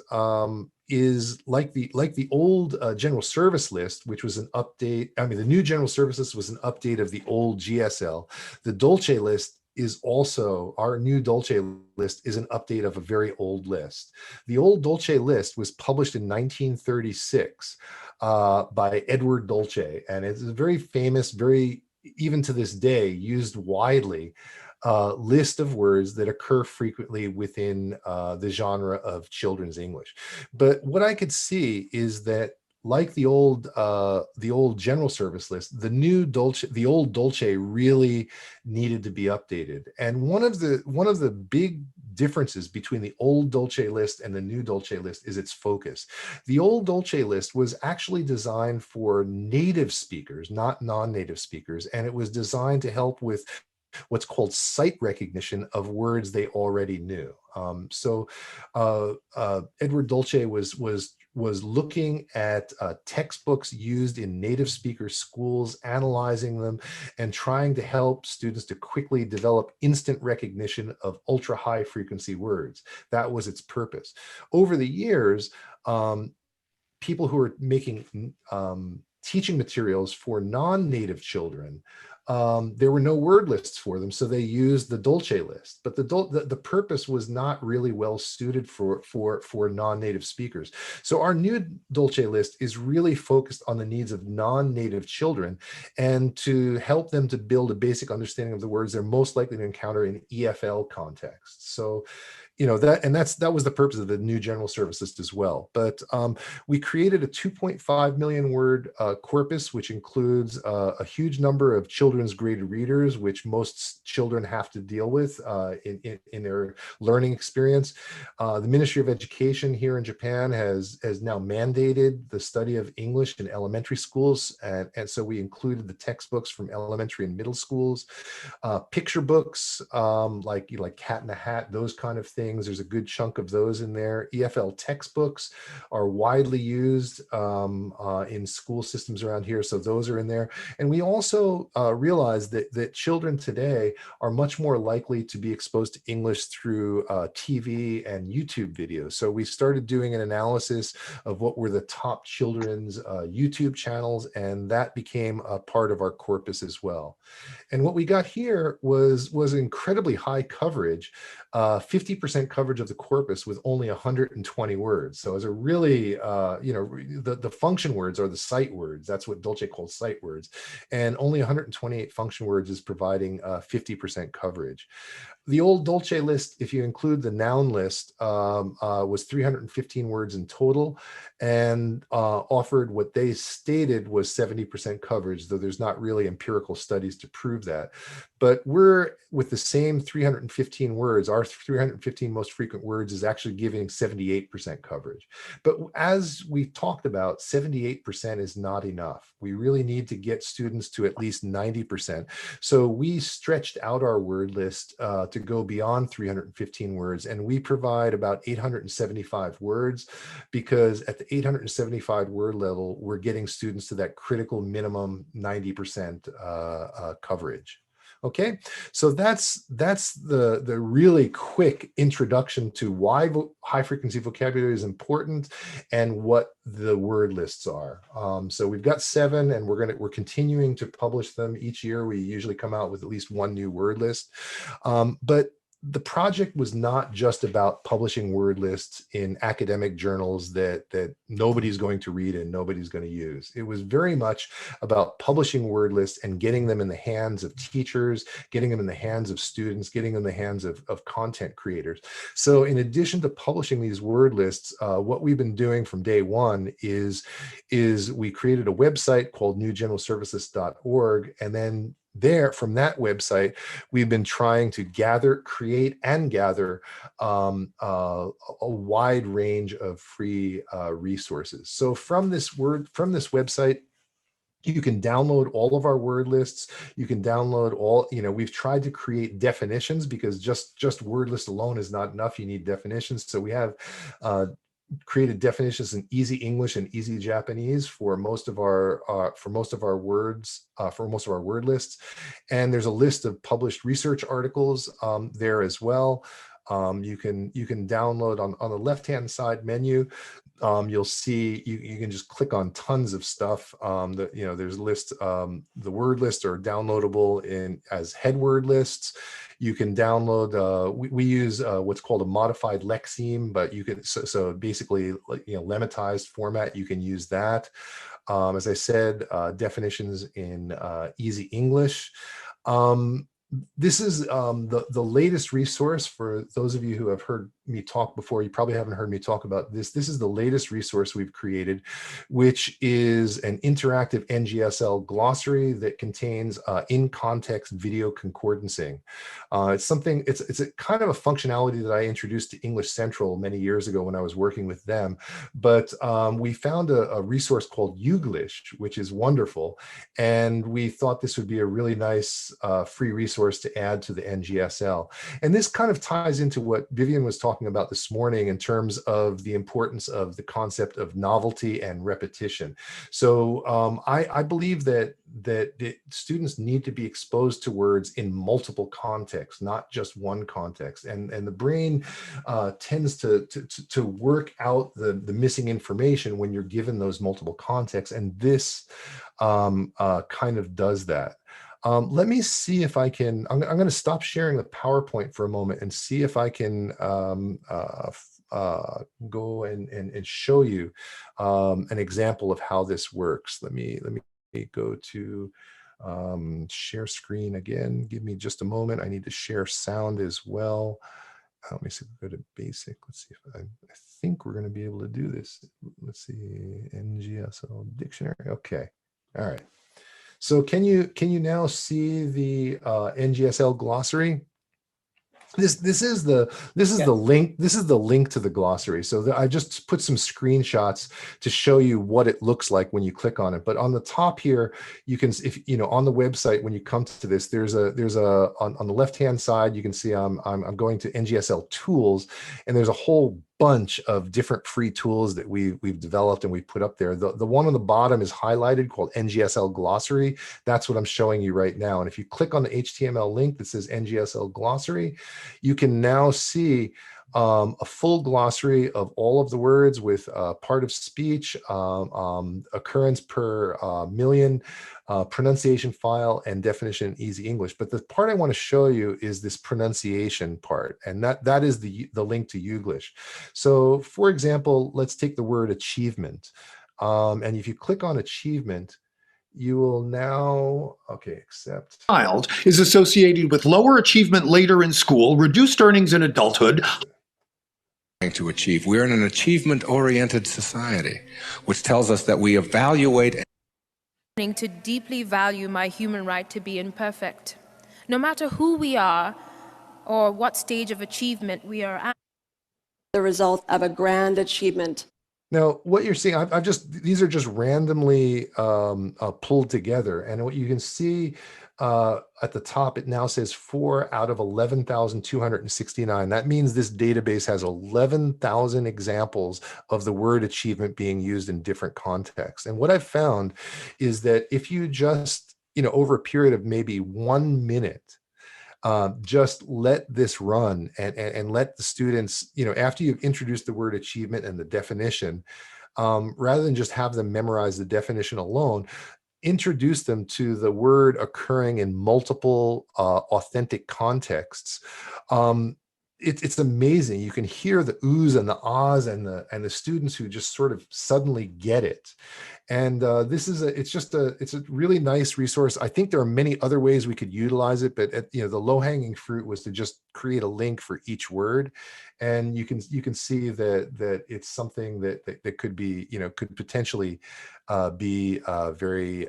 is like the old General Service List, which was an update. I mean, the new General Service List was an update of the old GSL. The Dolch List is also, our new Dolch List is an update of a very old list. The old Dolch List was published in 1936 by Edward Dolch, and it's a very famous, very, even to this day, used widely list of words that occur frequently within the genre of children's English. But what I could see is that, like the old General Service List, the old Dolch really needed to be updated. And one of the big differences between the old Dolch List and the new Dolch List is its focus. The old Dolch List was actually designed for native speakers, not non-native speakers, and it was designed to help with what's called sight recognition of words they already knew. So Edward Dolch was looking at textbooks used in native speaker schools, analyzing them, and trying to help students to quickly develop instant recognition of ultra high frequency words. That was its purpose. Over the years, people who are making teaching materials for non-native children, there were no word lists for them, so they used the Dolch List. But the purpose was not really well suited for non-native speakers. So our new Dolch List is really focused on the needs of non-native children, and to help them to build a basic understanding of the words they're most likely to encounter in EFL contexts. So, you know, that was the purpose of the new General Service List as well. But we created a 2.5 million word corpus, which includes a huge number of children's graded readers, which most children have to deal with in their learning experience. The Ministry of Education here in Japan has now mandated the study of English in elementary schools, and so we included the textbooks from elementary and middle schools, picture books like Cat in a Hat, those kind of things. There's a good chunk of those in there. EFL textbooks are widely used in school systems around here, so those are in there. And we also realized that children today are much more likely to be exposed to English through TV and YouTube videos. So we started doing an analysis of what were the top children's YouTube channels, and that became a part of our corpus as well. And what we got here was incredibly high coverage, 50% coverage of the corpus with only 120 words. So as a really, the function words are the sight words. That's what Dolch calls sight words. And only 128 function words is providing 50% coverage. The old Dolch List, if you include the noun list, was 315 words in total, and offered what they stated was 70% coverage, though there's not really empirical studies to prove that. But we're, with the same 315 words, our 315 most frequent words is actually giving 78% coverage. But as we've talked about, 78% is not enough. We really need to get students to at least 90%. So we stretched out our word list to go beyond 315 words, and we provide about 875 words, because at the 875 word level, we're getting students to that critical minimum 90% coverage. Okay, so that's the really quick introduction to why high frequency vocabulary is important and what the word lists are. So we've got 7, and we're continuing to publish them each year. We usually come out with at least 1 new word list, but the project was not just about publishing word lists in academic journals that nobody's going to read and nobody's going to use. It was very much about publishing word lists and getting them in the hands of teachers, getting them in the hands of students, getting them in the hands of content creators. So in addition to publishing these word lists, what we've been doing from day one is we created a website called newgeneralservicelist.org, and then from that website, we've been trying to create and gather a wide range of free resources. So from this website, you can download all of our word lists. You can download all, we've tried to create definitions, because just word list alone is not enough. You need definitions. So we have created definitions in easy English and easy Japanese for most of our words, for most of our word lists. And there's a list of published research articles there as well. You can download on the left-hand side menu. You'll see you can just click on tons of stuff. There's lists. The word lists are downloadable as head word lists. You can download. We use what's called a modified lexeme, but you can so basically lemmatized format. You can use that. As I said, definitions in easy English. This is the latest resource for those of you who have heard me talk before. You probably haven't heard me talk about this. This is the latest resource we've created, which is an interactive NGSL glossary that contains in-context video concordancing. It's a kind of a functionality that I introduced to English Central many years ago when I was working with them. But we found a resource called Youglish, which is wonderful. And we thought this would be a really nice free resource to add to the NGSL. And this kind of ties into what Vivian was talking about this morning in terms of the importance of the concept of novelty and repetition. So I believe that students need to be exposed to words in multiple contexts, not just one context. And the brain tends to work out the missing information when you're given those multiple contexts. And this kind of does that. Let me see if I can, I'm going to stop sharing the PowerPoint for a moment and see if I can go and show you an example of how this works. Let me go to share screen again. Give me just a moment. I need to share sound as well. Let me see if we go to basic. Let's see if I think we're going to be able to do this. Let's see, NGSL dictionary. Okay. All right. So can you now see the NGSL glossary? This is the link. This is the link to the glossary. So I just put some screenshots to show you what it looks like when you click on it. But on the top here, you can, on the website, when you come to this, there's a on the left hand side, you can see I'm going to NGSL tools, and there's a whole bunch of different free tools that we've developed and we've put up there. The one on the bottom is highlighted called NGSL Glossary. That's what I'm showing you right now. And if you click on the HTML link that says NGSL Glossary, you can now see a full glossary of all of the words with part of speech, occurrence per million, pronunciation file, and definition in easy English. But the part I want to show you is this pronunciation part, and that is the link to Youglish. So for example, let's take the word achievement. And if you click on achievement, you will now, okay, accept. Child is associated with lower achievement later in school, reduced earnings in adulthood. To achieve. We're in an achievement-oriented society, which tells us that we evaluate. To deeply value my human right to be imperfect, no matter who we are or what stage of achievement we are at. The result of a grand achievement. Now, what you're seeing, these are just randomly pulled together. And what you can see at the top, it now says 4 out of 11,269. That means this database has 11,000 examples of the word achievement being used in different contexts. And what I've found is that if you just over a period of maybe 1 minute, just let this run and let the students, after you've introduced the word achievement and the definition, rather than just have them memorize the definition alone, introduce them to the word occurring in multiple authentic contexts. It's amazing. You can hear the oohs and the ahs and the students who just sort of suddenly get it. And this is it's a really nice resource. I think there are many other ways we could utilize it, but the low-hanging fruit was to just create a link for each word, and you can see that it's something that could be could potentially be very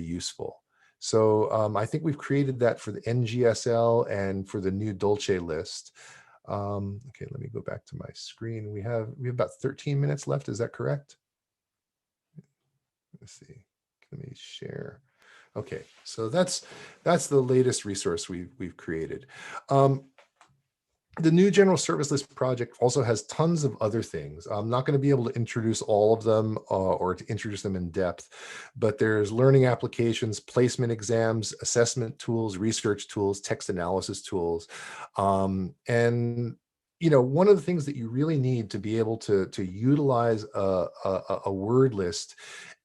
useful. So I think we've created that for the NGSL and for the new Dolch List. Okay, let me go back to my screen. We have about 13 minutes left. Is that correct? Let's see. Let me share. Okay, so that's the latest resource we've created. The new General Service List project also has tons of other things. I'm not going to be able to introduce all of them or to introduce them in depth, but there's learning applications, placement exams, assessment tools, research tools, text analysis tools. And one of the things that you really need to be able to utilize a word list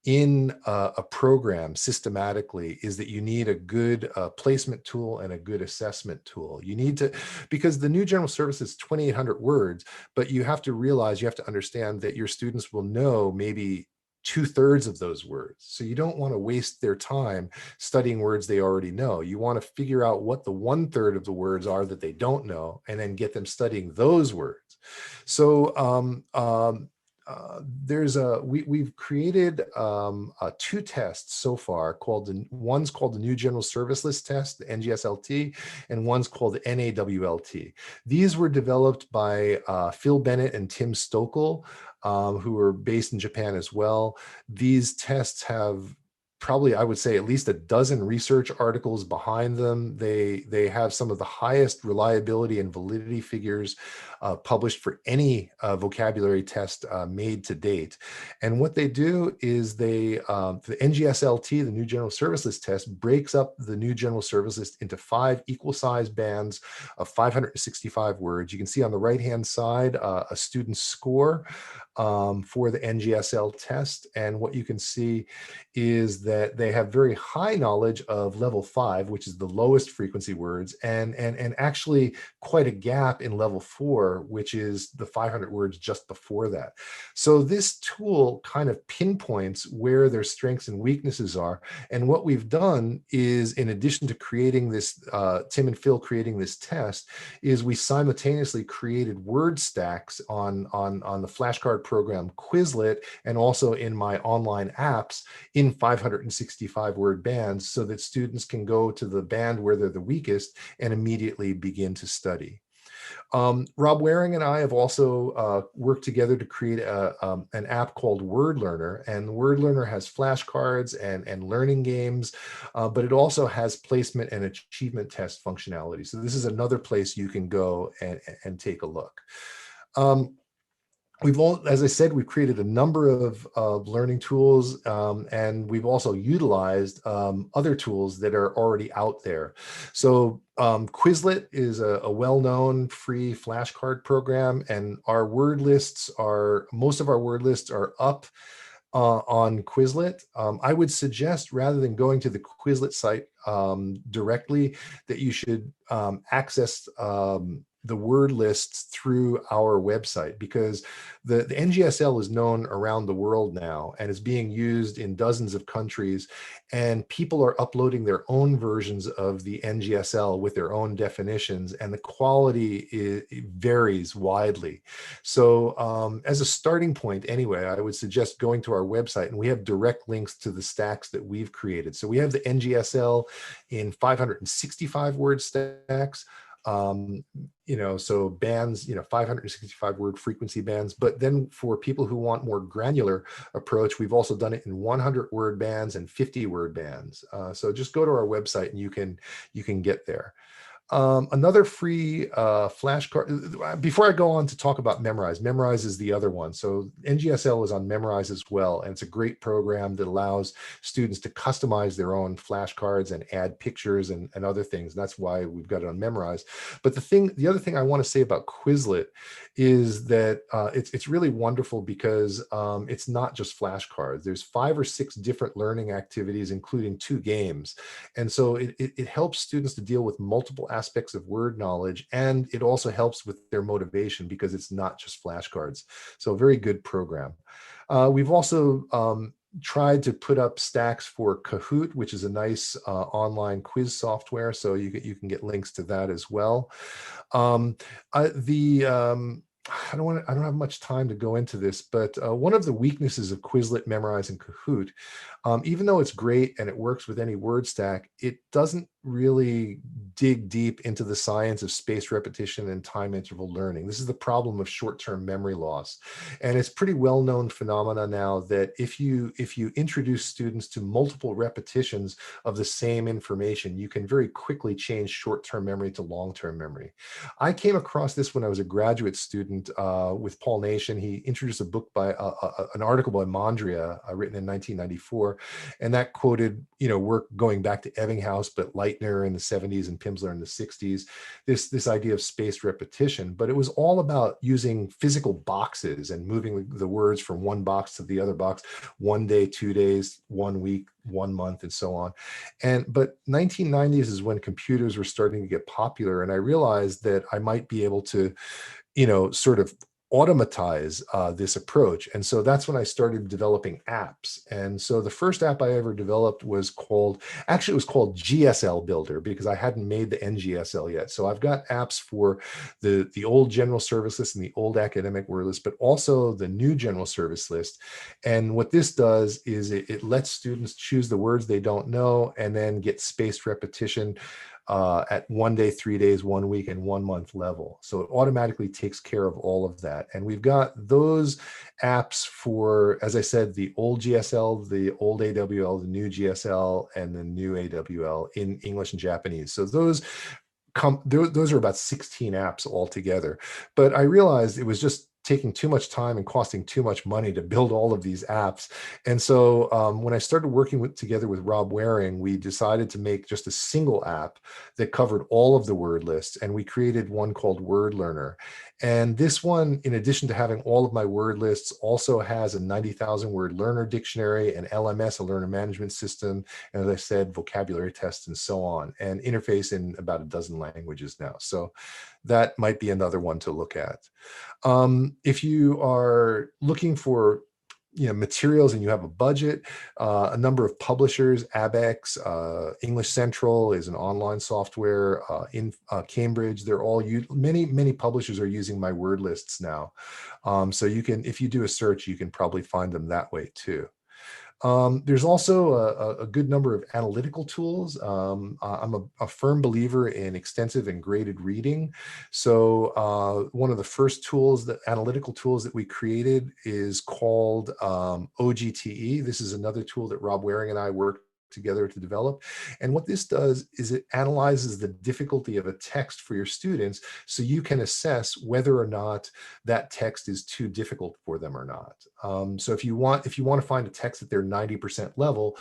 in a program systematically is that you need a good placement tool and a good assessment tool. You need to, because the new General Service is 2,800 words, but you have to realize, you have to understand that your students will know maybe 2/3 of those words. So you don't want to waste their time studying words they already know. You want to figure out what the 1/3 of the words are that they don't know, and then get them studying those words. So we've created 2 tests so far. One's called the New General Service List test, the NGSLT, and one's called the NAWLT. These were developed by Phil Bennett and Tim Stokel, who are based in Japan as well. These tests have probably, I would say, at least a dozen research articles behind them. They have some of the highest reliability and validity figures published for any vocabulary test made to date. And what they do is the NGSLT, the New General Service List test, breaks up the New General Service List into 5 equal-sized bands of 565 words. You can see on the right-hand side a student's score for the NGSL test. And what you can see is that they have very high knowledge of level 5, which is the lowest frequency words, and actually quite a gap in level 4, which is the 500 words just before that. So this tool kind of pinpoints where their strengths and weaknesses are. And what we've done is, in addition to creating this, Tim and Phil creating this test, is we simultaneously created word stacks on the flashcard program Quizlet, and also in my online apps in 565 word bands, so that students can go to the band where they're the weakest and immediately begin to study. Rob Waring and I have also worked together to create an app called Word Learner, and Word Learner has flashcards and learning games, but it also has placement and achievement test functionality. So this is another place you can go and take a look. As I said, we've created a number of learning tools, and we've also utilized other tools that are already out there. So Quizlet is a well-known free flashcard program, and most of our word lists are up on Quizlet. I would suggest, rather than going to the Quizlet site directly, that you should access the word lists through our website, because the NGSL is known around the world now and is being used in dozens of countries, and people are uploading their own versions of the NGSL with their own definitions, and the quality varies widely. So as a starting point anyway, I would suggest going to our website, and we have direct links to the stacks that we've created. So we have the NGSL in 565 word stacks. So bands, 565 word frequency bands. But then for people who want more granular approach, we've also done it in 100 word bands and 50 word bands. So just go to our website and you can get there. Another free flashcard. Before I go on to talk about Memrise, Memrise is the other one. So NGSL is on Memrise as well, and it's a great program that allows students to customize their own flashcards and add pictures and other things. And that's why we've got it on Memrise. But the other thing I want to say about Quizlet is that it's really wonderful because it's not just flashcards. There's 5 or 6 different learning activities, including 2 games. And so it helps students to deal with multiple aspects of word knowledge, and it also helps with their motivation because it's not just flashcards. So a very good program. We've also tried to put up stacks for Kahoot, which is a nice online quiz software. So you can get links to that as well. I don't have much time to go into this, but one of the weaknesses of Quizlet, Memrise, and Kahoot, even though it's great and it works with any word stack, it doesn't really dig deep into the science of spaced repetition and time interval learning. This is the problem of short-term memory loss. And it's pretty well-known phenomena now that if you introduce students to multiple repetitions of the same information, you can very quickly change short-term memory to long-term memory. I came across this when I was a graduate student with Paul Nation. He introduced a book by an article by Mondria written in 1994, and that quoted work going back to Ebbinghaus, but Leitner in the 70s and Pimsleur in the 60s, this idea of spaced repetition. But it was all about using physical boxes and moving the words from one box to the other box, 1 day, 2 days, 1 week, 1 month, and so on. But 1990s is when computers were starting to get popular, and I realized that I might be able to sort of automatize this approach. And so that's when I started developing apps. And so the first app I ever developed was called GSL Builder, because I hadn't made the NGSL yet. So I've got apps for the old general service list and the old academic word list, but also the new general service list. And what this does is it lets students choose the words they don't know and then get spaced repetition at 1 day, 3 days, 1 week, and 1 month level. So it automatically takes care of all of that. And we've got those apps for, as I said, the old GSL, the old AWL, the new GSL, and the new AWL in English and Japanese. So those are about 16 apps altogether. But I realized it was just taking too much time and costing too much money to build all of these apps. And so when I started working together with Rob Waring, we decided to make just a single app that covered all of the word lists. And we created one called Word Learner. And this one, in addition to having all of my word lists, also has a 90,000 word learner dictionary, an LMS, a learner management system, and as I said, vocabulary tests and so on, and interface in about a dozen languages now. So that might be another one to look at. If you are looking for materials and you have a budget, a number of publishers, Abex, English Central is an online software, in Cambridge, they're all many publishers are using my word lists now. So you can, if you do a search, you can probably find them that way too. There's also a good number of analytical tools. I'm a firm believer in extensive and graded reading. So one of the first analytical tools that we created is called OGTE. This is another tool that Rob Waring and I worked together to develop. And what this does is it analyzes the difficulty of a text for your students so you can assess whether or not that text is too difficult for them or not. So if you want to find a text at their 90% level,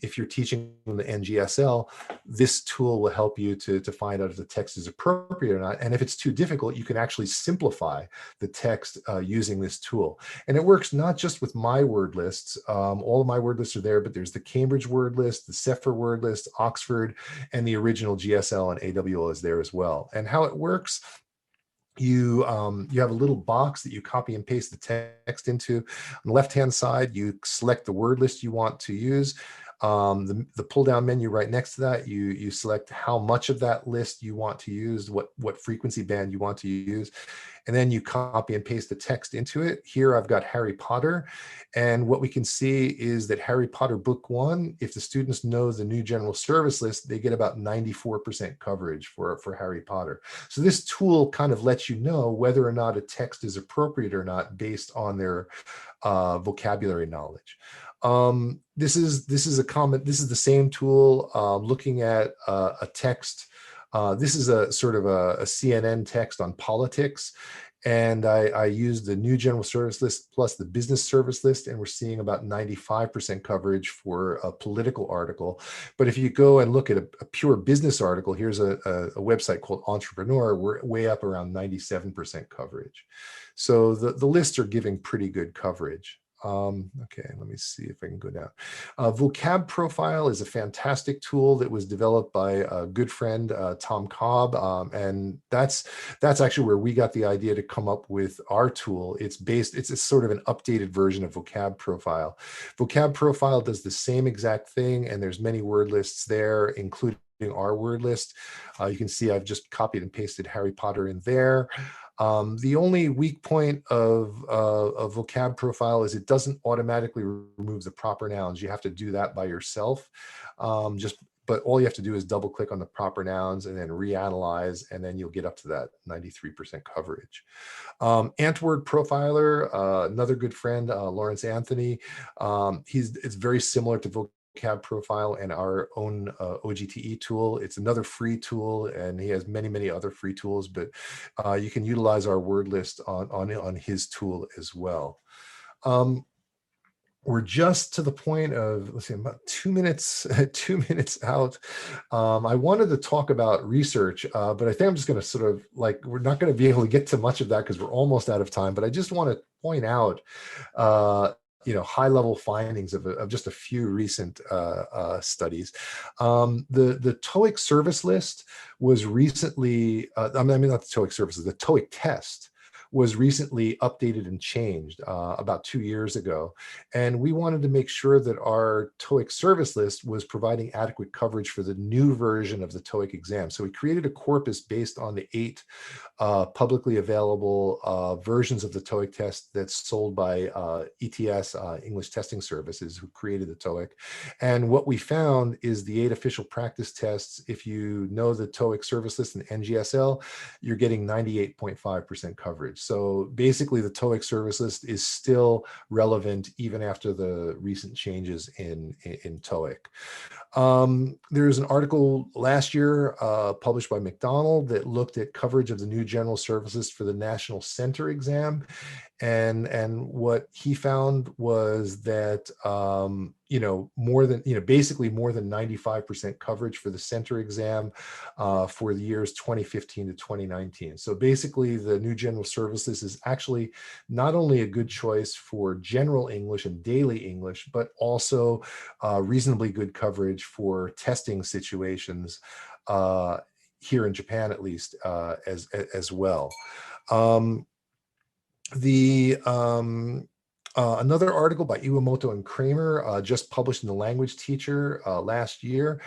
if you're teaching the NGSL, this tool will help you to find out if the text is appropriate or not. And if it's too difficult, you can actually simplify the text using this tool. And it works not just with my word lists. All of my word lists are there, but there's the Cambridge word list, the Zipf word list, Oxford, and the original GSL and AWL is there as well. And how it works, you have a little box that you copy and paste the text into. On the left-hand side, you select the word list you want to use. The pull-down menu right next to that, you select how much of that list you want to use, what frequency band you want to use, and then you copy and paste the text into it. Here I've got Harry Potter, and what we can see is that Harry Potter Book 1, if the students know the new general service list, they get about 94% coverage for Harry Potter. So this tool kind of lets you know whether or not a text is appropriate or not based on their vocabulary knowledge. This is the same tool looking at a text This is a sort of a CNN text on politics. And I used the new general service list plus the business service list, and we're seeing about 95% coverage for a political article. But if you go and look at a pure business article, here's a website called Entrepreneur, we're way up around 97% coverage. So the lists are giving pretty good coverage. Okay, let me see if I can go down. Vocab Profile is a fantastic tool that was developed by a good friend, Tom Cobb, and that's actually where we got the idea to come up with our tool. It's a sort of an updated version of Vocab Profile. Vocab Profile does the same exact thing, and there's many word lists there, including our word list. You can see I've just copied and pasted Harry Potter in there. The only weak point of Vocab Profile is it doesn't automatically remove the proper nouns. You have to do that by yourself. But all you have to do is double click on the proper nouns and then reanalyze, and then you'll get up to that 93% coverage. Antword Profiler, another good friend, Lawrence Anthony. It's very similar to Vocab Profile and our own OGTE tool. It's another free tool, and he has many other free tools, but you can utilize our word list on his tool as well. We're just to the point of, let's see, about 2 minutes, 2 minutes out. I wanted to talk about research, but I think I'm just going to sort of we're not going to be able to get to much of that because we're almost out of time, but I just want to point out high-level findings of just a few recent studies. The TOEIC Service List was recently, I mean, not the TOEIC services, the TOEIC test was recently updated and changed about 2 years ago. And we wanted to make sure that our TOEIC service list was providing adequate coverage for the new version of the TOEIC exam. So we created a corpus based on the 8 publicly available versions of the TOEIC test that's sold by ETS, English Testing Services, who created the TOEIC. And what we found is the 8 official practice tests, if you know the TOEIC service list and NGSL, you're getting 98.5% coverage. So basically the TOEIC service list is still relevant even after the recent changes in TOEIC. There's an article last year published by McDonald that looked at coverage of the new general service list for the National Center exam. And what he found was that, basically more than 95% coverage for the center exam for the years 2015 to 2019. So basically the new general service list is actually not only a good choice for general English and daily English, but also reasonably good coverage for testing situations here in Japan, at least, as well. Another article by Iwamoto and Kramer, just published in the Language Teacher last year,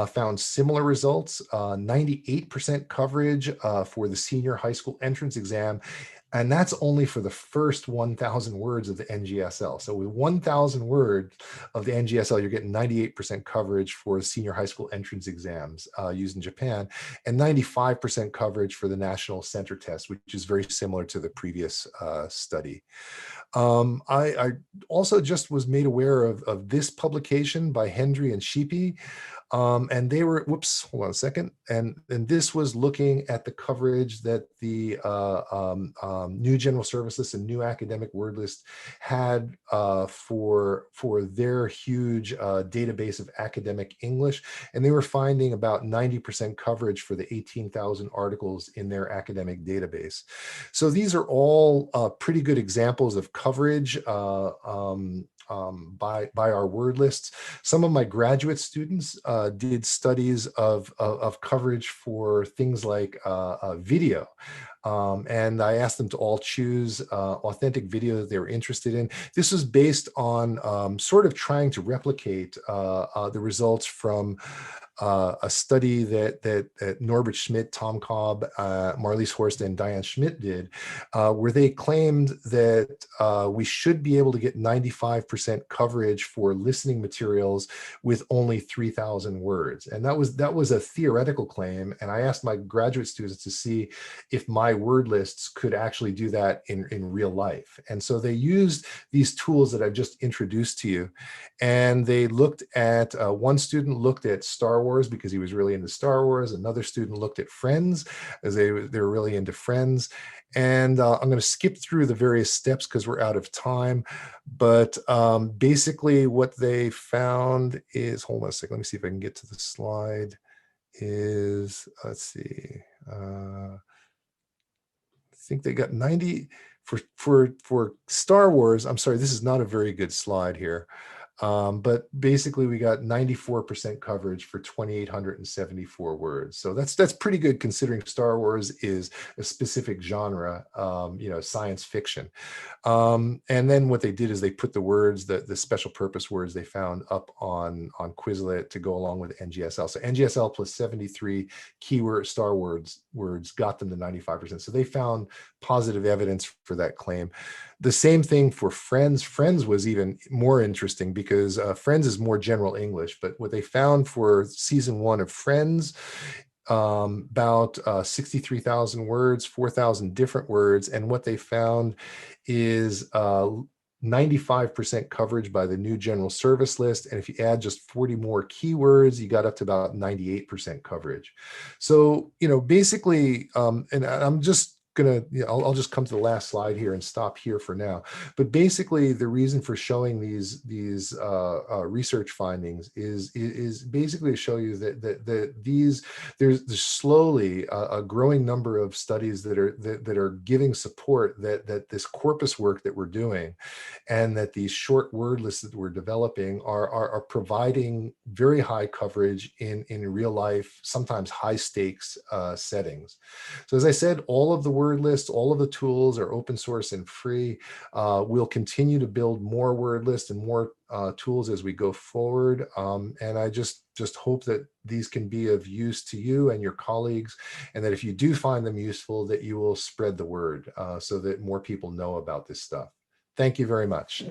found similar results, 98% coverage for the senior high school entrance exam. And that's only for the first 1,000 words of the NGSL. So with 1,000 words of the NGSL, you're getting 98% coverage for senior high school entrance exams used in Japan, and 95% coverage for the National Center test, which is very similar to the previous study. I also just was made aware of this publication by Hendry and Sheepy. And they were, whoops, hold on a second. And this was looking at the coverage that the new general service list and new academic word list had for their huge database of academic English. And they were finding about 90% coverage for the 18,000 articles in their academic database. So these are all pretty good examples of coverage by our word lists. Some of my graduate students did studies of coverage for things like video. And I asked them to all choose authentic video that they were interested in. This was based on sort of trying to replicate the results from a study that Norbert Schmidt, Tom Cobb, Marlies Horst, and Diane Schmidt did, where they claimed that we should be able to get 95% coverage for listening materials with only 3,000 words. And that was a theoretical claim. And I asked my graduate students to see if my AI word lists could actually do that in real life. And so they used these tools that I've just introduced to you. And they looked at, one student looked at Star Wars because he was really into Star Wars. Another student looked at Friends as they were really into Friends. And I'm going to skip through the various steps because we're out of time. But basically what they found is, hold on a second, let me see if I can get to the slide, is, let's see, I think they got 90 for Star Wars. I'm sorry, this is not a very good slide here. But basically we got 94% coverage for 2,874 words. So that's pretty good considering Star Wars is a specific genre, you know, science fiction. And then what they did is they put the words, the special purpose words they found up on Quizlet to go along with NGSL. So NGSL plus 73 keyword Star Wars words got them to 95%. So they found positive evidence for that claim. The same thing for Friends. Friends was even more interesting because Friends is more general English, but what they found for season 1 of Friends, about 63,000 words, 4,000 different words. And what they found is 95% coverage by the new general service list. And if you add just 40 more keywords, you got up to about 98% coverage. So, you know, basically, and I'm just gonna, you know, I'll just come to the last slide here and stop here for now. But basically, the reason for showing these research findings is basically to show you that there's slowly a growing number of studies that are giving support that this corpus work that we're doing, and that these short word lists that we're developing are providing very high coverage in real life, sometimes high stakes settings. So as I said, all of the word lists, all of the tools are open source and free. We'll continue to build more word lists and more tools as we go forward. And I just hope that these can be of use to you and your colleagues, and that if you do find them useful, that you will spread the word so that more people know about this stuff. Thank you very much.